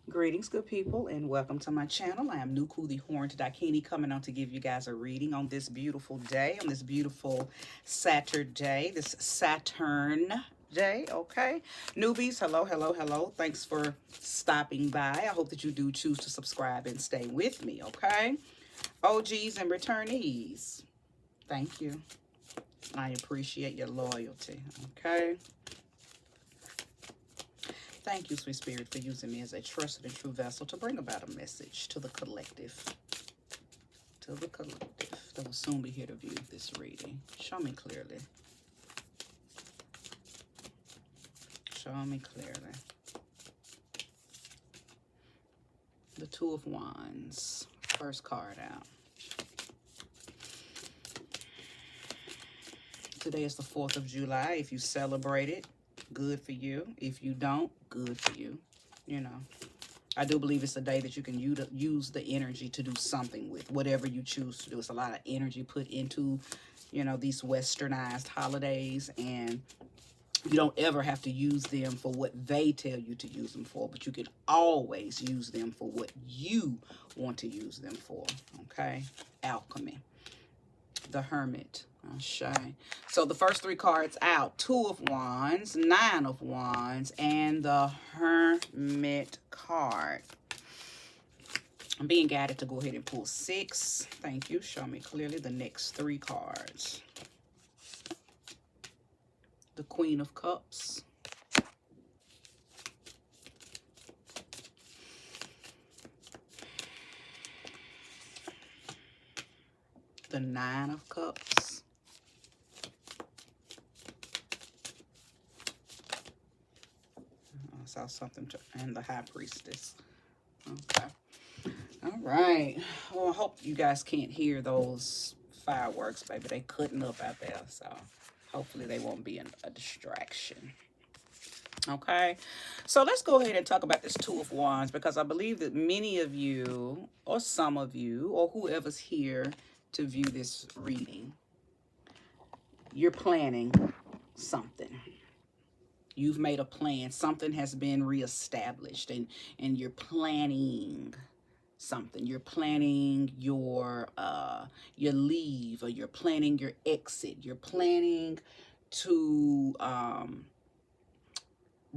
Greetings, good people, and welcome to my channel. I am Nuku the Horned Dakini coming on to give you guys a reading on this beautiful day, on this beautiful Saturday, this Saturn day, okay? Newbies, hello, hello, hello. Thanks for stopping by. I hope that you do choose to subscribe and stay with me, okay? OGs and returnees, thank you. I appreciate your loyalty, okay? Thank you, Sweet Spirit, for using me as a trusted and true vessel to bring about a message to the collective. To the collective that will soon be here to view this reading. Show me clearly. Show me clearly. The Two of Wands. First card out. Today is the 4th of July. If you celebrate it, good for you. If you don't, good for you. You know, I do believe it's a day that you can use the energy to do something with, whatever you choose to do. It's a lot of energy put into, you know, these westernized holidays, and you don't ever have to use them for what they tell you to use them for, but you can always use them for what you want to use them for, okay? Alchemy. The Hermit. Shy. So the first three cards out: Two of Wands, Nine of Wands, and the Hermit card. I'm being guided to go ahead and pull 6. Thank you. Show me clearly the next 3 cards. The Queen of Cups. The Nine of Cups. I saw something, and the High Priestess. Okay. All right. Well, I hope you guys can't hear those fireworks, baby. They cutting up out there, so hopefully they won't be a distraction. Okay, so let's go ahead and talk about this Two of Wands, because I believe that many of you, or some of you, or whoever's here to view this reading, you're planning something. You've made a plan. Something has been reestablished, and you're planning something. You're planning your leave, or you're planning your exit. You're planning to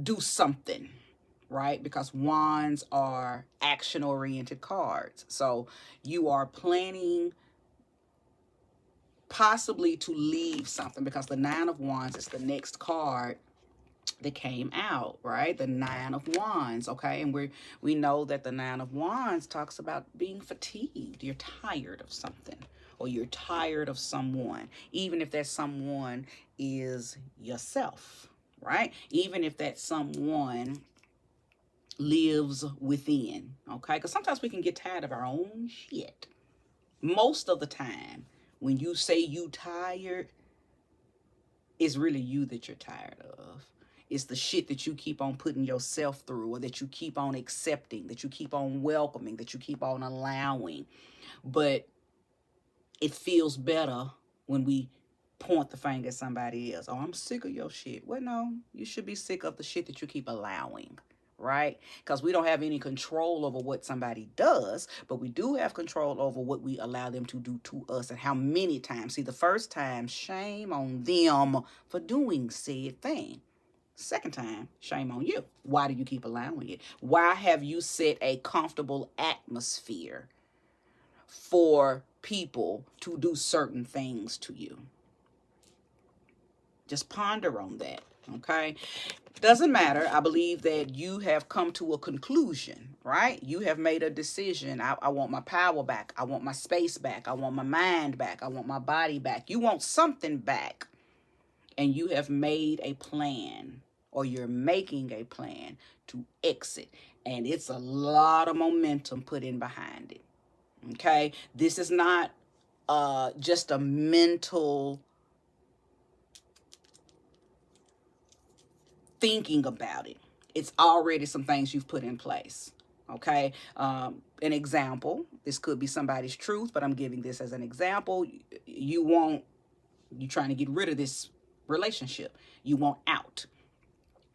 do something, right? Because wands are action-oriented cards. So you are planning possibly to leave something, because the Nine of Wands is the next card that came out, right? The Nine of Wands, okay? And we know that the Nine of Wands talks about being fatigued. You're tired of something, or you're tired of someone, even if that someone is yourself, right? Even if that someone lives within, okay? Because sometimes we can get tired of our own shit. Most of the time, when you say you tired, it's really you that you're tired of. It's the shit that you keep on putting yourself through, or that you keep on accepting, that you keep on welcoming, that you keep on allowing. But it feels better when we point the finger at somebody else. Oh, I'm sick of your shit. Well, no, you should be sick of the shit that you keep allowing, right? Because we don't have any control over what somebody does, but we do have control over what we allow them to do to us, and how many times. See, the first time, shame on them for doing said thing. Second time, shame on you. Why do you keep allowing it? Why have you set a comfortable atmosphere for people to do certain things to you? Just ponder on that, okay? Doesn't matter. I believe that you have come to a conclusion, right? You have made a decision. I want my power back. I want my space back. I want my mind back. I want my body back. You want something back. And you have made a plan, or you're making a plan to exit. And it's a lot of momentum put in behind it, okay? This is not just a mental thinking about it. It's already some things you've put in place, okay? An example, this could be somebody's truth, but I'm giving this as an example. You're trying to get rid of this relationship. You want out.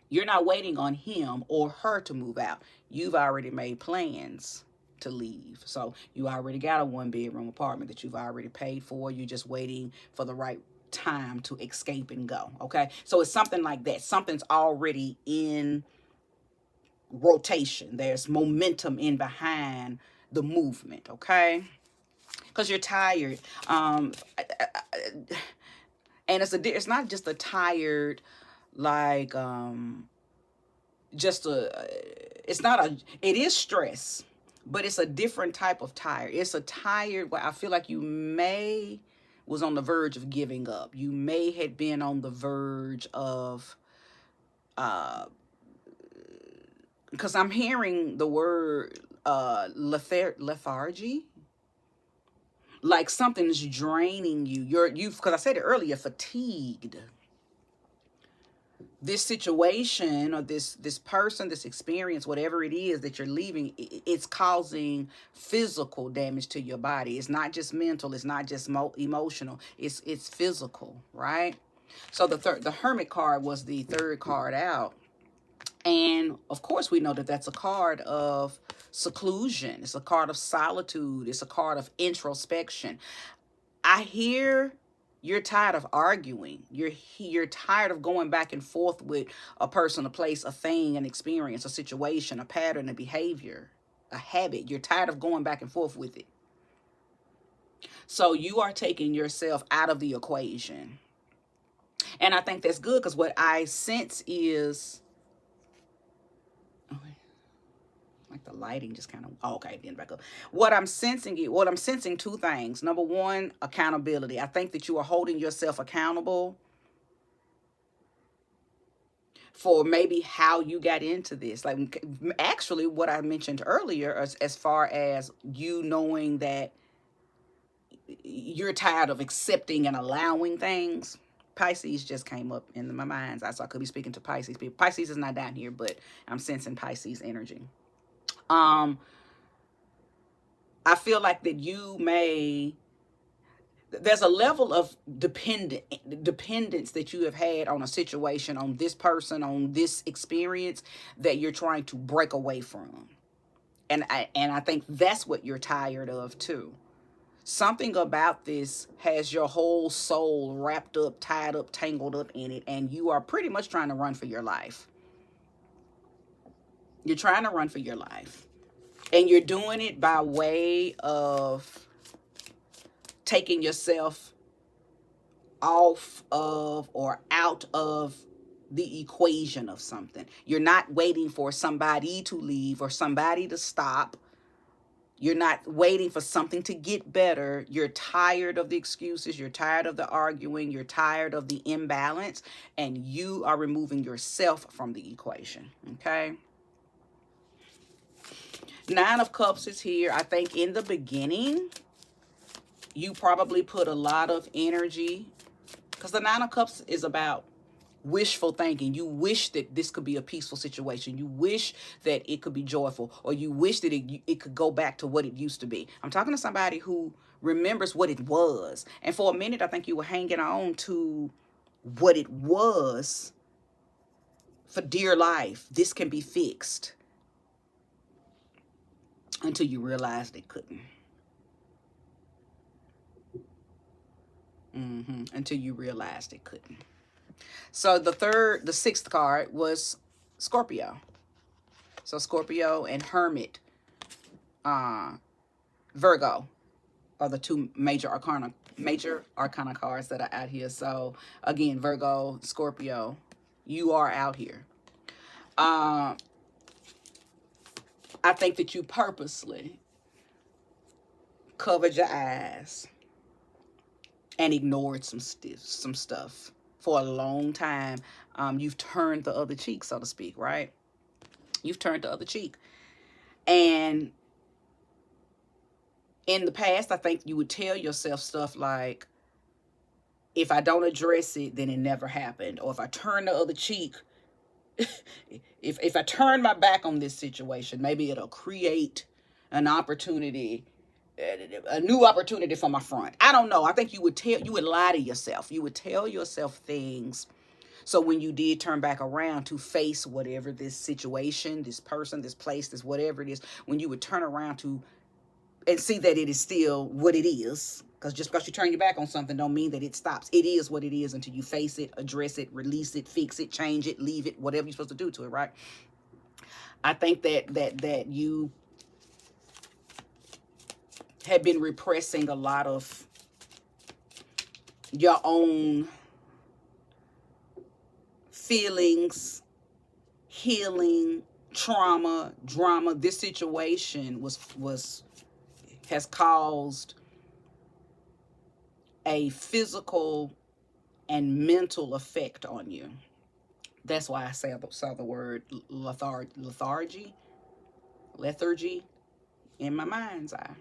You're not waiting on him or her to move out. You've already made plans to leave. So you already got a 1-bedroom apartment that you've already paid for. You're just waiting for the right time to escape and go. Okay. So it's something like that. Something's already in rotation. There's momentum in behind the movement. Okay. Because you're tired. And it's not just a tired, like, just it's not it is stress, but it's a different type of tired. It's a tired where I feel like you may was on the verge of giving up. You may had been on the verge of, because I'm hearing the word lethargy, like something's draining you. You've, because I said it earlier, fatigued. This situation or this person, this experience, whatever it is that you're leaving, it's causing physical damage to your body. It's not just mental, it's not just emotional, it's physical, right? So the Hermit card was the third card out. And of course we know that that's a card of seclusion. It's a card of solitude. It's a card of introspection. I hear you're tired of arguing. You're tired of going back and forth with a person, a place, a thing, an experience, a situation, a pattern, a behavior, a habit. You're tired of going back and forth with it. So you are taking yourself out of the equation. And I think that's good, because what I sense is, like the lighting just kind of, okay, then back up. What I'm sensing, two things. Number one, accountability. I think that you are holding yourself accountable for maybe how you got into this. Like, actually what I mentioned earlier, as far as you knowing that you're tired of accepting and allowing things. Pisces just came up in my mind's eye, so I could be speaking to Pisces people. Pisces is not down here, but I'm sensing Pisces energy. I feel like that there's a level of dependence that you have had on a situation, on this person, on this experience, that you're trying to break away from. And I think that's what you're tired of too. Something about this has your whole soul wrapped up, tied up, tangled up in it, and you are pretty much trying to run for your life. You're trying to run for your life. And you're doing it by way of taking yourself off of or out of the equation of something. You're not waiting for somebody to leave or somebody to stop. You're not waiting for something to get better. You're tired of the excuses. You're tired of the arguing. You're tired of the imbalance. And you are removing yourself from the equation. Okay? Nine of Cups is here. I think in the beginning, you probably put a lot of energy, because the Nine of Cups is about wishful thinking. You wish that this could be a peaceful situation. You wish that it could be joyful, or you wish that it could go back to what it used to be. I'm talking to somebody who remembers what it was. And for a minute, I think you were hanging on to what it was for dear life. This can be fixed, until you realized it couldn't. Until you realized it couldn't. So the sixth card was Scorpio. So Scorpio and Hermit, Virgo are the two major arcana cards that are out here. So again, Virgo, Scorpio, you are out here. I think that you purposely covered your eyes and ignored some stuff for a long time. You've turned the other cheek, so to speak, right? You've turned the other cheek. And in the past, I think you would tell yourself stuff like, if I don't address it, then it never happened. Or if I turn the other cheek, if I turn my back on this situation, maybe it'll create an opportunity, a new opportunity for my front. I don't know. I think you would lie to yourself. You would tell yourself things So when you did turn back around to face whatever this situation, this person, this place, this whatever it is, when you would turn around to and see that it is still what it is, because just because you turn your back on something don't mean that it stops. It is what it is until you face it, address it, release it, fix it, change it, leave it, whatever you're supposed to do to it, right? I think that you have been repressing a lot of your own feelings, healing, trauma, drama. This situation has caused a physical and mental effect on you. That's why I saw the word lethargy in my mind's eye.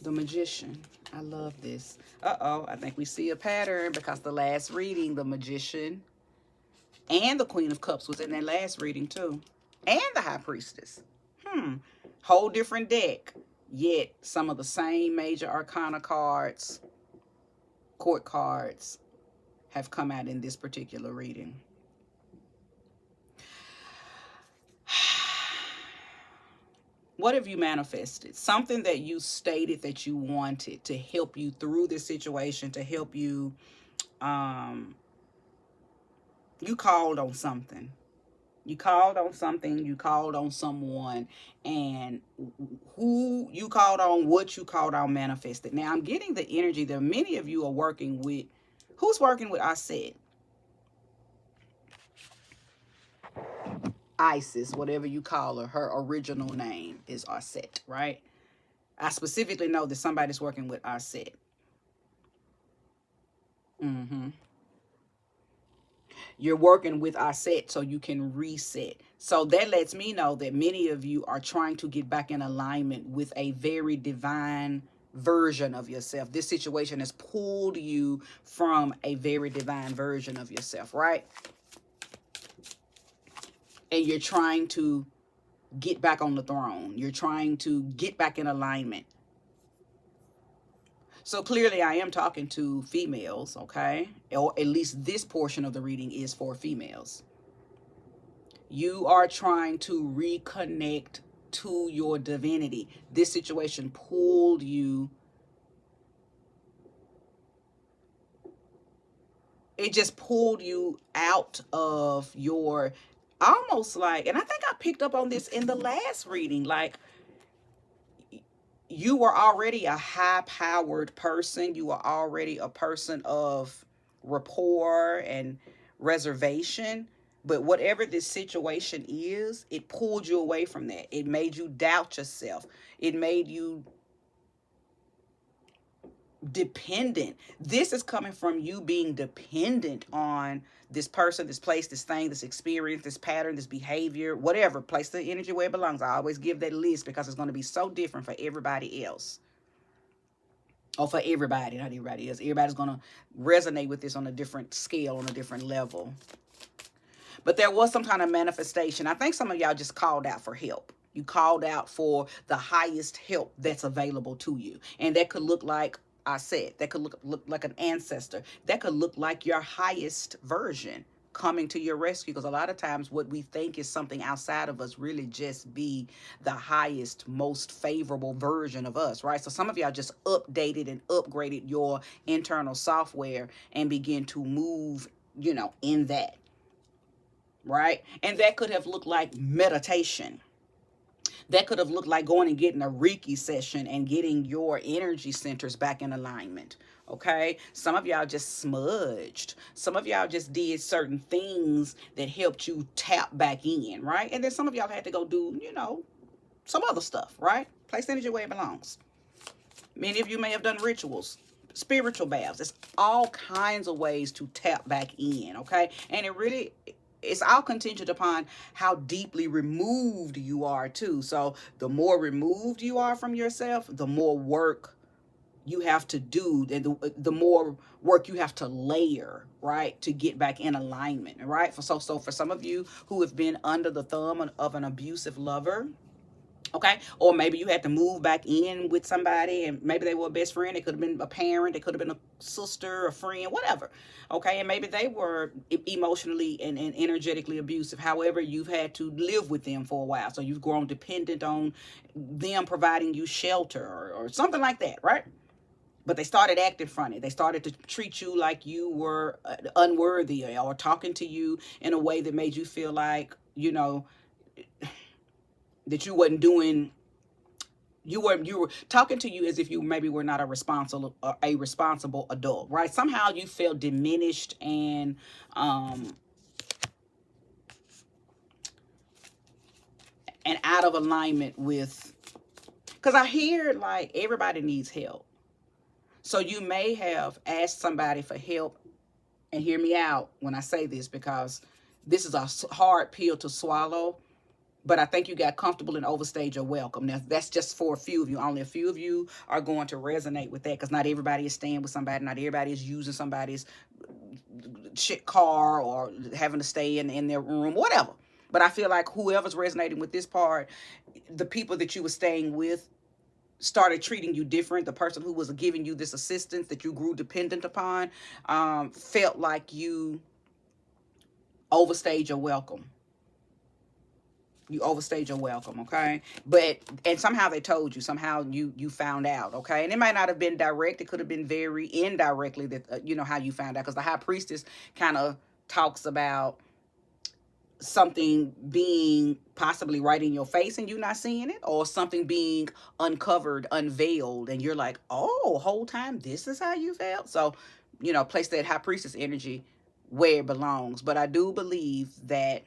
The Magician. I love this. I think we see a pattern, because the last reading, the Magician and the Queen of Cups was in that last reading too. And the High Priestess. Whole different deck. Yet some of the same major arcana cards, court cards, have come out in this particular reading. What have you manifested? Something that you stated that you wanted to help you through this situation, to help you, you called on something. You called on something, you called on someone, and who you called on, what you called on manifested. Now, I'm getting the energy that many of you are working with. Who's working with Aset? Isis, whatever you call her, her original name is Aset, right? I specifically know that somebody's working with Aset. You're working with Aset so you can reset. So that lets me know that many of you are trying to get back in alignment with a very divine version of yourself. This situation has pulled you from a very divine version of yourself, right? And you're trying to get back on the throne. You're trying to get back in alignment. So clearly I am talking to females, okay? Or at least this portion of the reading is for females. You are trying to reconnect to your divinity. This situation pulled you. It just pulled you out of your, almost like, and I think I picked up on this in the last reading, like, you were already a high-powered person. You were already a person of rapport and reservation. But whatever this situation is, it pulled you away from that. It made you doubt yourself. It made you dependent. This is coming from you being dependent on this person, this place, this thing, this experience, this pattern, this behavior, whatever. Place the energy where it belongs. I always give that list because it's going to be so different for everybody else. Or for everybody, not everybody else. Everybody's going to resonate with this on a different scale, on a different level. But there was some kind of manifestation. I think some of y'all just called out for help. You called out for the highest help that's available to you. And that could look like I said, that could look like an ancestor. That could look like your highest version coming to your rescue. Because a lot of times what we think is something outside of us really just be the highest, most favorable version of us, right? So some of y'all just updated and upgraded your internal software and begin to move, you know, in that, right? And that could have looked like meditation. That could have looked like going and getting a Reiki session and getting your energy centers back in alignment, okay? Some of y'all just smudged. Some of y'all just did certain things that helped you tap back in, right? And then some of y'all had to go do, you know, some other stuff, right? Place energy where it belongs. Many of you may have done rituals, spiritual baths. There's all kinds of ways to tap back in, okay? And it's all contingent upon how deeply removed you are too. So the more removed you are from yourself, the more work you have to do, and the more work you have to layer, right, to get back in alignment, right? So for some of you who have been under the thumb of an abusive lover, Okay. Or maybe you had to move back in with somebody, and maybe they were a best friend. It could have been a parent. It could have been a sister, a friend, whatever. Okay. And maybe they were emotionally and energetically abusive. However, you've had to live with them for a while. So you've grown dependent on them providing you shelter or something like that, right? But they started acting funny. They started to treat you like you were unworthy, or talking to you in a way that made you feel like, that you wasn't doing, you were talking to you as if you maybe were not a responsible adult, right? Somehow you felt diminished and out of alignment with, because I hear like everybody needs help. So you may have asked somebody for help, and hear me out when I say this, because this is a hard pill to swallow. But I think you got comfortable and overstayed your welcome. Now, that's just for a few of you. Only a few of you are going to resonate with that, because not everybody is staying with somebody. Not everybody is using somebody's shit car or having to stay in their room, whatever. But I feel like whoever's resonating with this part, the people that you were staying with started treating you different. The person who was giving you this assistance that you grew dependent upon felt like you overstayed your welcome. You overstayed your welcome, okay? And somehow they told you, somehow you found out, okay? And it might not have been direct. It could have been very indirectly that, how you found out. Because the high priestess kind of talks about something being possibly right in your face and you not seeing it, or something being uncovered, unveiled, and you're like, oh, whole time this is how you felt. So, place that high priestess energy where it belongs. But I do believe that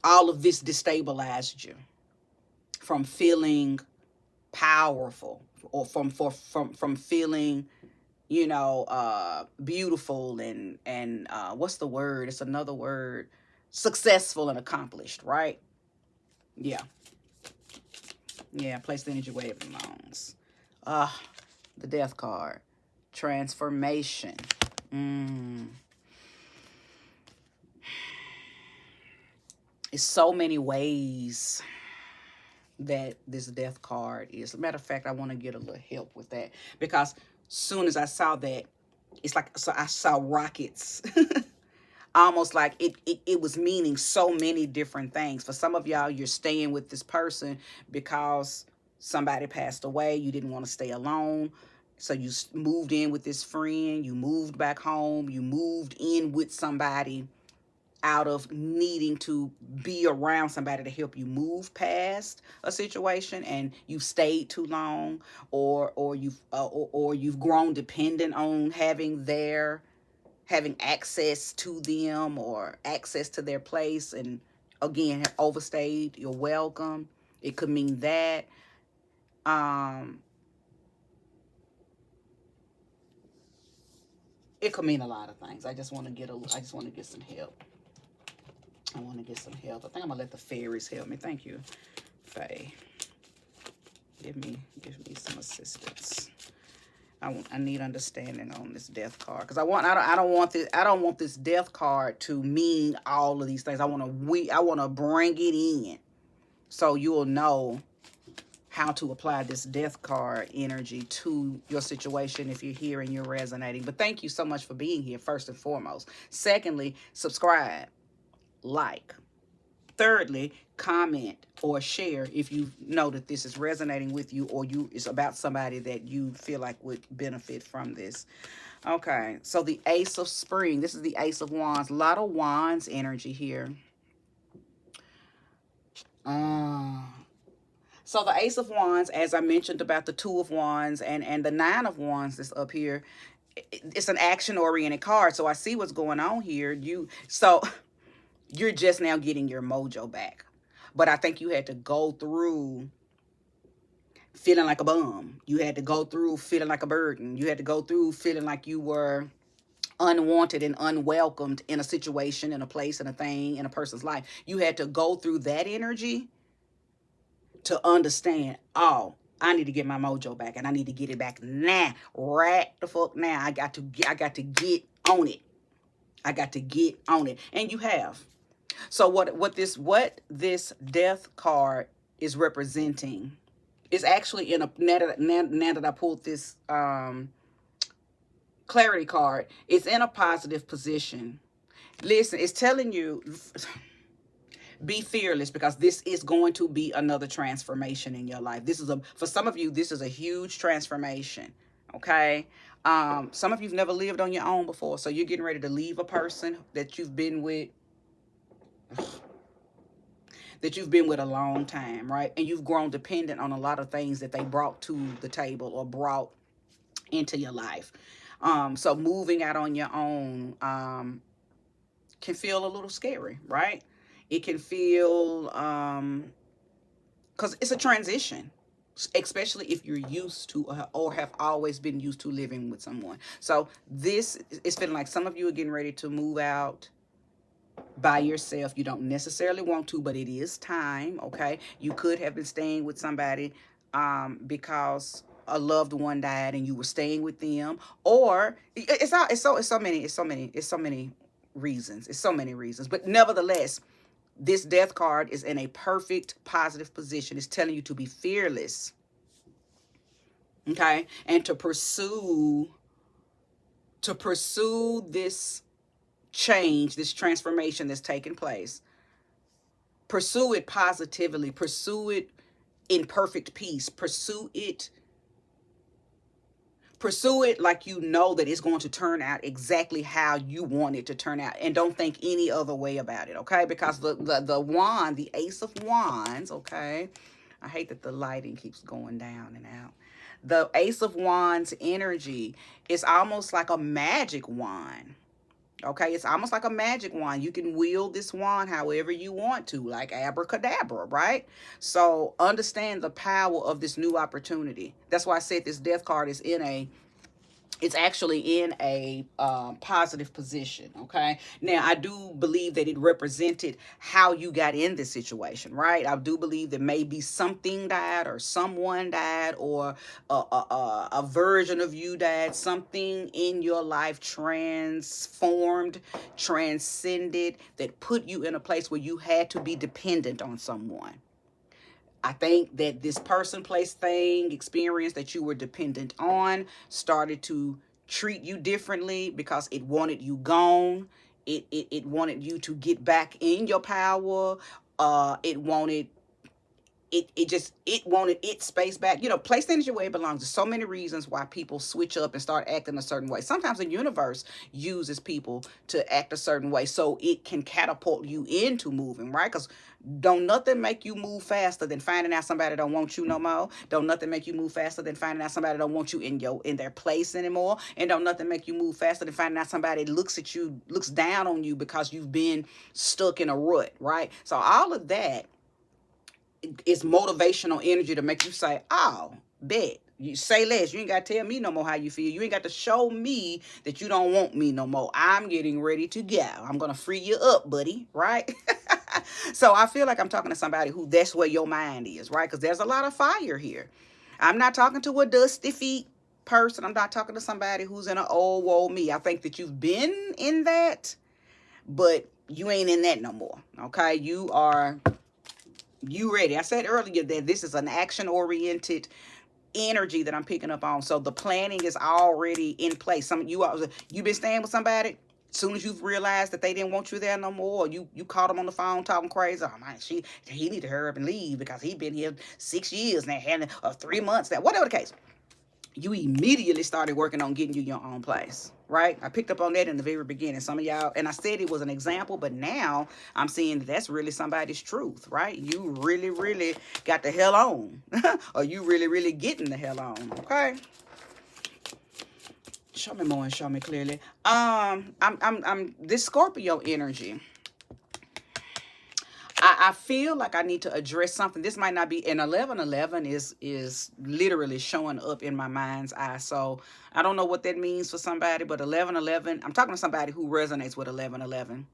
all of this destabilized you from feeling powerful, or from feeling, beautiful and what's the word? It's another word. Successful and accomplished, right? Yeah. Yeah, place the energy where it belongs. The death card. Transformation. It's so many ways that this death card is. As a matter of fact, I want to get a little help with that, because soon as I saw that, it's like, so I saw rockets. Almost like it was meaning so many different things. For some of y'all, you're staying with this person because somebody passed away. You didn't want to stay alone. So you moved in with this friend. You moved back home. You moved in with somebody out of needing to be around somebody to help you move past a situation, and you've stayed too long, or you've grown dependent on having access to them or access to their place, and again have overstayed your welcome. It could mean that. It could mean a lot of things. I just want to get some help. I want to get some help. I think I'm gonna let the fairies help me. Thank you, Faye. Give me some assistance. I need understanding on this death card, because I don't want this death card to mean all of these things. I want to bring it in so you'll know how to apply this death card energy to your situation if you're here and you're resonating. But thank you so much for being here, first and foremost. Secondly, subscribe, like. Thirdly, comment or share if you know that this is resonating with you, or it's about somebody that you feel like would benefit from this. Okay, so the Ace of Spring. This is the Ace of Wands. A lot of Wands energy here. So the Ace of Wands, as I mentioned about the Two of Wands and the Nine of Wands that's up here, it's an action-oriented card. So I see what's going on here. You're just now getting your mojo back. But I think you had to go through feeling like a bum. You had to go through feeling like a burden. You had to go through feeling like you were unwanted and unwelcomed in a situation, in a place, in a thing, in a person's life. You had to go through that energy to understand, oh, I need to get my mojo back, and I need to get it back now. Right the fuck now. I got to get on it. I got to get on it. And you have. So what this death card is representing is actually in a, now that I pulled this clarity card, it's in a positive position. Listen, it's telling you, be fearless, because this is going to be another transformation in your life. This is for some of you, this is a huge transformation. Okay. Some of you've never lived on your own before. So you're getting ready to leave a person that you've been with, a long time, right? And you've grown dependent on a lot of things that they brought to the table or brought into your life. So moving out on your own can feel a little scary, right? It can feel, because it's a transition, especially if you're used to or have always been used to living with someone. So this is feeling like some of you are getting ready to move out by yourself. You don't necessarily want to, but it is time. Okay, you could have been staying with somebody because a loved one died and you were staying with them, or it's so many reasons. It's so many reasons, but nevertheless, this death card is in a perfect positive position. It's telling you to be fearless, okay, and to pursue this change, this transformation that's taking place. Pursue it positively. Pursue it in perfect peace. Pursue it like you know that it's going to turn out exactly how you want it to turn out, and don't think any other way about it, okay? Because the wand, the Ace of Wands, okay? I hate that the lighting keeps going down and out. The Ace of Wands energy is almost like a magic wand. Okay, it's almost like a magic wand. You can wield this wand however you want to, like abracadabra, right? So understand the power of this new opportunity. That's why I said this death card is it's actually in a positive position, okay? Now, I do believe that it represented how you got in this situation, right? I do believe that maybe something died or someone died or a version of you died. Something in your life transformed, transcended, that put you in a place where you had to be dependent on someone. I think that this person, place, thing, experience that you were dependent on started to treat you differently because it wanted you gone. It wanted you to get back in your power. It wanted its space back. You know, place things your way it belongs. There's so many reasons why people switch up and start acting a certain way. Sometimes the universe uses people to act a certain way so it can catapult you into moving, right? Because don't nothing make you move faster than finding out somebody don't want you no more. Don't nothing make you move faster than finding out somebody don't want you in their place anymore. And don't nothing make you move faster than finding out somebody looks down on you because you've been stuck in a rut, right? So all of that is motivational energy to make you say, oh, bet. You say less. You ain't got to tell me no more how you feel. You ain't got to show me that you don't want me no more. I'm getting ready to go. I'm going to free you up, buddy. Right? So I feel like I'm talking to somebody who that's where your mind is, right? Because there's a lot of fire here. I'm not talking to a dusty feet person. I'm not talking to somebody who's in an old woe me. I think that you've been in that, but you ain't in that no more. Okay? You ready. I said earlier that this is an action-oriented energy that I'm picking up on. So the planning is already in place. Some of you've been staying with somebody. As soon as you've realized that they didn't want you there no more, or you caught them on the phone talking crazy. Oh man, he need to hurry up and leave because he been here 6 years now, or 3 months now, whatever the case. You immediately started working on getting you your own place, right? I picked up on that in the very beginning. Some of y'all, and I said it was an example, but now I'm seeing that's really somebody's truth, right? You really, really got the hell on, or you really, really getting the hell on, okay? Show me more and show me clearly. I'm this Scorpio energy. I feel like I need to address something. This might not be, and 1111 is literally showing up in my mind's eye. So I don't know what that means for somebody, but 1111, I'm talking to somebody who resonates with 1111.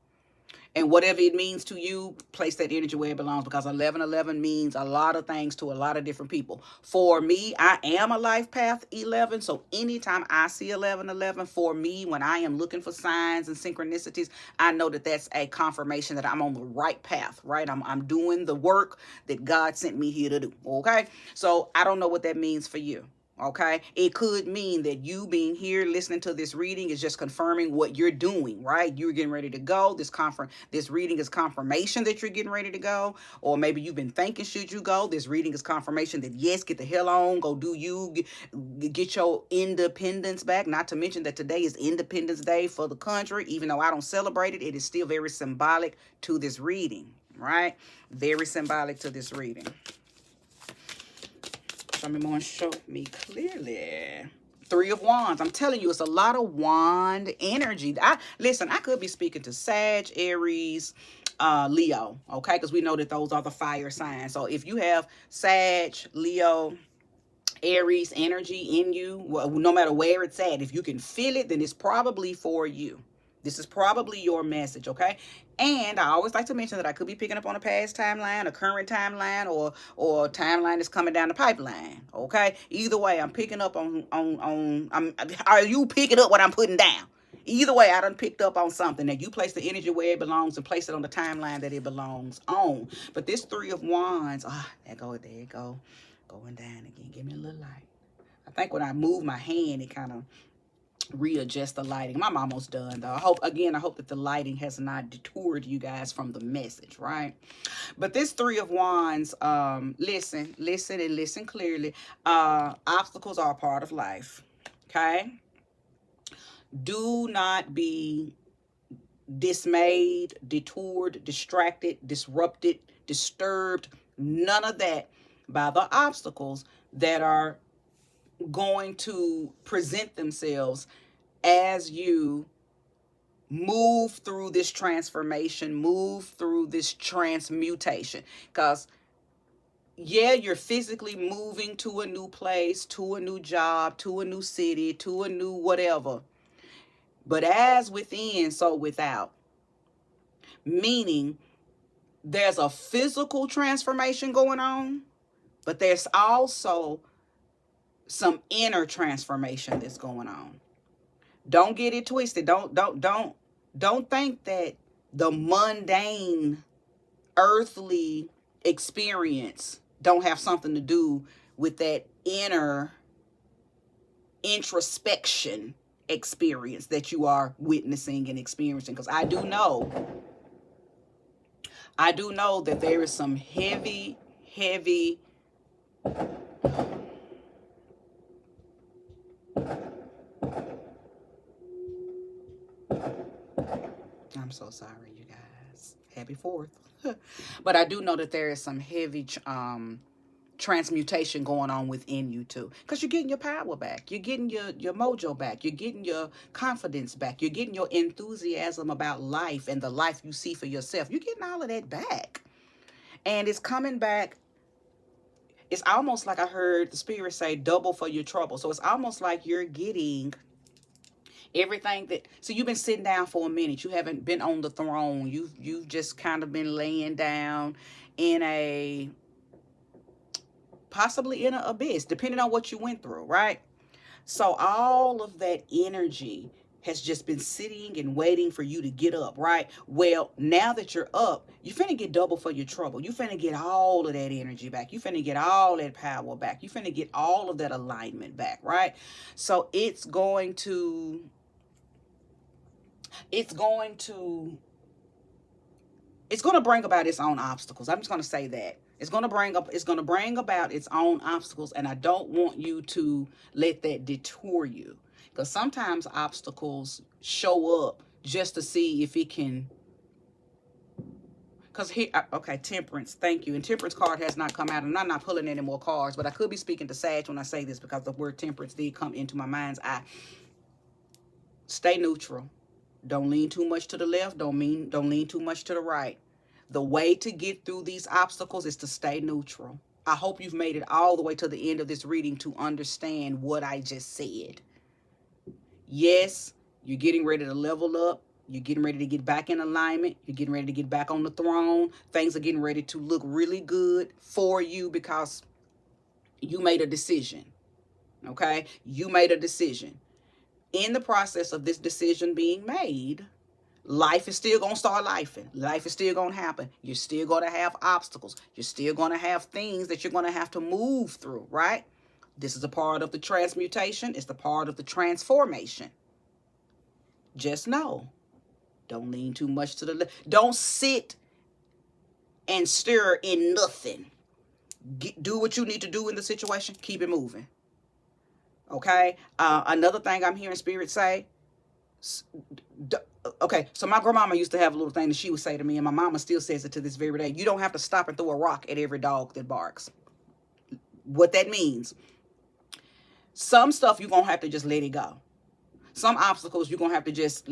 And whatever it means to you, place that energy where it belongs, because 1111 means a lot of things to a lot of different people. For me, I am a life path 11. So anytime I see 1111, for me, when I am looking for signs and synchronicities, I know that that's a confirmation that I'm on the right path, right? I'm doing the work that God sent me here to do. Okay. So I don't know what that means for you. Okay, it could mean that you being here listening to this reading is just confirming what you're doing, right? You're getting ready to go. This reading is confirmation that you're getting ready to go. Or maybe you've been thinking, should you go? This reading is confirmation that yes, get the hell on, go do you, get your independence back. Not to mention that today is Independence Day for the country. Even though I don't celebrate it, it is still very symbolic to this reading, right? Very symbolic to this reading. Show me more and show me clearly. Three of Wands. I'm telling you, it's a lot of wand energy. Listen, I could be speaking to Sag, Aries, Leo, okay? Because we know that those are the fire signs. So if you have Sag, Leo, Aries energy in you, well, no matter where it's at, if you can feel it, then it's probably for you. This is probably your message, okay? And I always like to mention that I could be picking up on a past timeline, a current timeline, or a timeline that's coming down the pipeline, okay? Either way, I'm picking up are you picking up what I'm putting down? Either way, I done picked up on something that you place the energy where it belongs and place it on the timeline that it belongs on. But this Three of Wands, there you go. Going down again. Give me a little light. I think when I move my hand, it kind of readjust the lighting. I'm almost done though. I hope that the lighting has not detoured you guys from the message, right? But this Three of Wands, listen and listen clearly. Obstacles are a part of life, okay? Do not be dismayed, detoured, distracted, disrupted, disturbed, none of that by the obstacles that are going to present themselves as you move through this transformation, move through this transmutation. Because yeah, you're physically moving to a new place, to a new job, to a new city, to a new whatever. But as within, so without. Meaning there's a physical transformation going on, but there's also some inner transformation that's going on. Don't get it twisted. Don't think that the mundane earthly experience don't have something to do with that inner introspection experience that you are witnessing and experiencing. Because I do know that there is some heavy I'm so sorry, you guys. Happy 4th. But I do know that there is some heavy transmutation going on within you too. Because you're getting your power back. You're getting your mojo back. You're getting your confidence back. You're getting your enthusiasm about life and the life you see for yourself. You're getting all of that back. And it's coming back. It's almost like I heard the spirit say double for your trouble. So it's almost like you're getting everything that, so you've been sitting down for a minute. You haven't been on the throne. You've just kind of been laying down in possibly in an abyss, depending on what you went through, right? So all of that energy has just been sitting and waiting for you to get up, right? Well, now that you're up, you finna get double for your trouble. You finna get all of that energy back. You finna get all that power back. You finna get all of that alignment back, right? So it's going to bring about its own obstacles. I'm just going to say that. It's going to bring about its own obstacles, and I don't want you to let that detour you. Because sometimes obstacles show up just to see if it can. Because here, okay, Temperance, thank you. And Temperance card has not come out, and I'm not pulling any more cards, but I could be speaking to Sag when I say this because the word Temperance did come into my mind's eye. Stay neutral. Don't lean too much to the left. Don't lean too much to the right. The way to get through these obstacles is to stay neutral. I hope you've made it all the way to the end of this reading to understand what I just said. Yes, you're getting ready to level up. You're getting ready to get back in alignment. You're getting ready to get back on the throne. Things are getting ready to look really good for you because you made a decision. Okay? You made a decision. In the process of this decision being made, life is still going to start lifing. Life is still going to happen. You're still going to have obstacles. You're still going to have things that you're going to have to move through, right? This is a part of the transmutation. It's the part of the transformation. Just know, don't lean too much to the left. Don't sit and stir in nothing. Do what you need to do in the situation. Keep it moving. Okay? Another thing I'm hearing Spirit say, okay, so my grandmama used to have a little thing that she would say to me, and my mama still says it to this very day. You don't have to stop and throw a rock at every dog that barks. What that means, some stuff you're going to have to just let it go. Some obstacles you're going to have to just,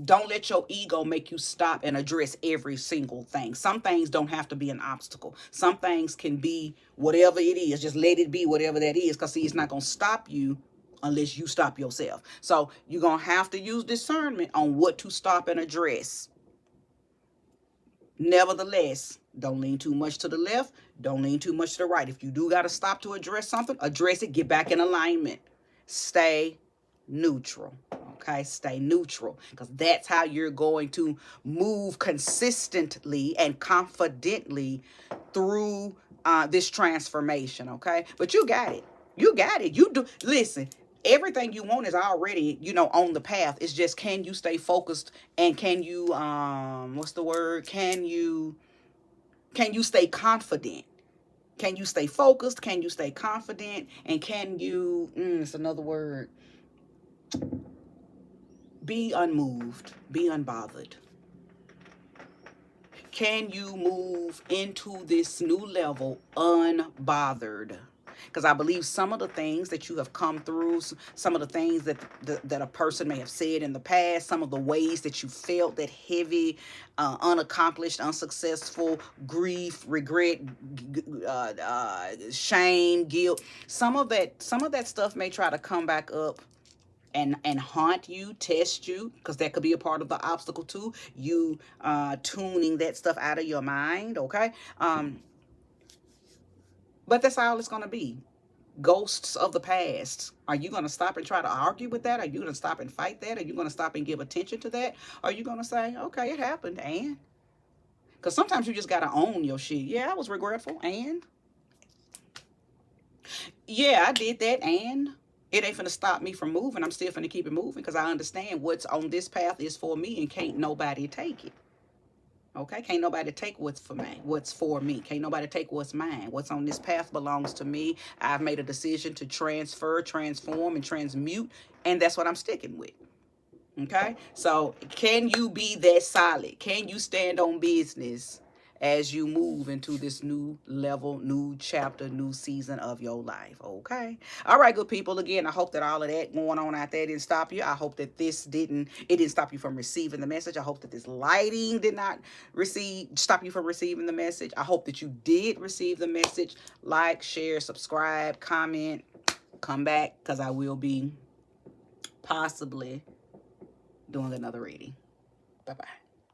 don't let your ego make you stop and address every single thing. Some things don't have to be an obstacle. Some things can be whatever it is. Just let it be whatever that is. Because see, it's not going to stop you unless you stop yourself. So you're going to have to use discernment on what to stop and address. Nevertheless, don't lean too much to the left. Don't lean too much to the right. If you do got to stop to address something, address it. Get back in alignment. Stay neutral. Okay, stay neutral, because that's how you're going to move consistently and confidently through this transformation. Okay, but you got it. You got it. You do. Listen, everything you want is already, on the path. It's just, can you stay focused, and can you what's the word? Can you stay confident? Can you stay focused? Can you stay confident? And can you, it's another word, be unmoved, be unbothered? Can you move into this new level unbothered? Because I believe some of the things that you have come through, some of the things that a person may have said in the past, some of the ways that you felt that heavy, unaccomplished, unsuccessful, grief, regret, shame, guilt, some of that stuff may try to come back up and haunt you, test you, because that could be a part of the obstacle too. You tuning that stuff out of your mind, okay? But that's all it's going to be. Ghosts of the past. Are you going to stop and try to argue with that? Are you going to stop and fight that? Are you going to stop and give attention to that? Are you going to say, okay, it happened, and? Because sometimes you just got to own your shit. Yeah, I was regretful, and? Yeah, I did that, and? It ain't finna stop me from moving. I'm still finna keep it moving, because I understand what's on this path is for me, and can't nobody take it. Okay, can't nobody take what's for me. Can't nobody take what's mine. What's on this path belongs to me. I've made a decision to transfer, transform, and transmute, and that's what I'm sticking with. Okay, so can you be that solid? Can you stand on business as you move into this new level, new chapter, new season of your life? Okay. All right, good people. Again, I hope that all of that going on out there didn't stop you. I hope that it didn't stop you from receiving the message. I hope that this lighting did not stop you from receiving the message. I hope that you did receive the message. Like, share, subscribe, comment, come back, because I will be possibly doing another reading. Bye-bye.